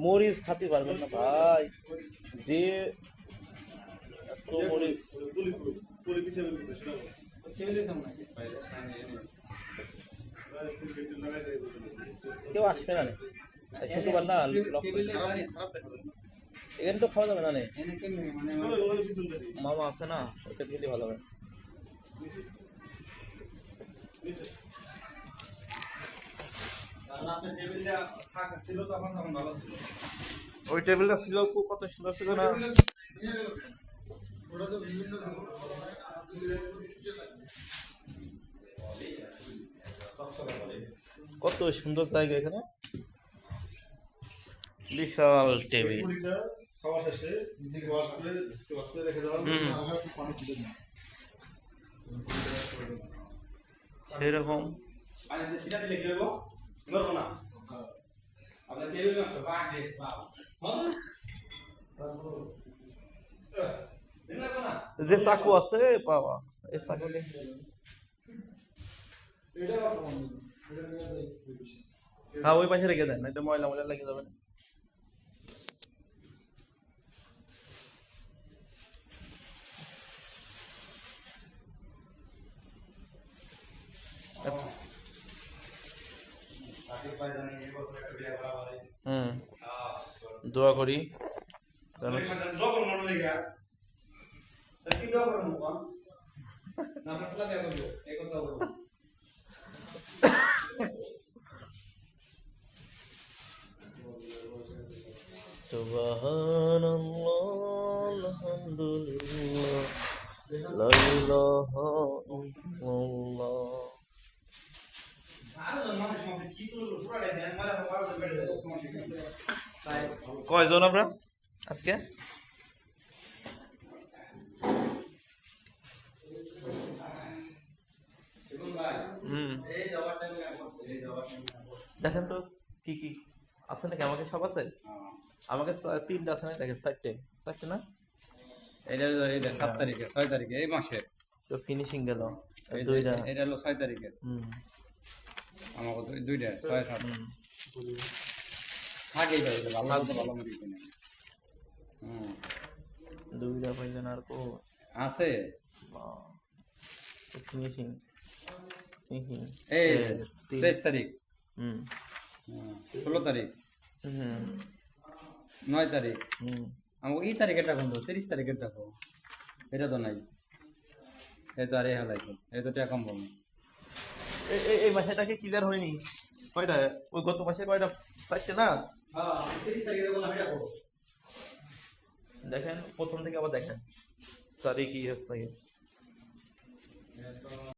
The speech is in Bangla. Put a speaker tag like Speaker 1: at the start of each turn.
Speaker 1: মরিচ খাতে পারবেন না ভাই, যে এত মরিচ কেউ আসবে না শুক্রবার না, এখানে তো খাওয়া যাবে না। মামা আছে না, ওটা খেলে ভালো হবে। ওই টেবিলটা ছিল কত সুন্দর ছিল না, কত সুন্দর জায়গা এখানে, বিশাল টেবিল। এরকম যে চাকু আছে বাবা, এই চাকু হ্যাঁ ওই পাশে রেখে দেন, এটা ময়লা ময়লা লেগে যাবে। দোয়া করি সুবহানাল্লাহ আলহামদুলিল্লাহ লা ইলাহা ইল্লাল্লাহ। কয়জন আমরা আজকে? দেখেন তো কি কি আছে নাকি, আমাকে সব আছে, আমাকে 3টা আছে না, দেখেন 4টে না,
Speaker 2: এটা 7 তারিখে 6 তারিখে এই মাসের
Speaker 1: তো ফিনিশিং গেল।
Speaker 2: এটা হলো 6 তারিখে, আমাকে তো 2টা 6 7 আগেই পাইছে, ভালো তো ভালো মরি কিনা
Speaker 1: 2টা পাইছেন আর কো
Speaker 2: আছে
Speaker 1: ফিনিশিং।
Speaker 2: এই 23 তারিখ 16 তারিখ 9 তারিখ আমাকে এই তারিখেরটা কোন 30 তারিখের দেখো, এটা তো নাই, এই তো আরে হালাইছে, এই তো টাকা কম পাবো।
Speaker 1: এই মাসেটাকে ক্লিয়ার হয়নি, কয়টা ওই গত মাসে কয়টা 4টে না?
Speaker 2: হ্যাঁ 30 তারিখে কোন এটা করো,
Speaker 1: দেখেন প্রথম থেকে আবার দেখেন তারিখ কি হচ্ছে নাকি।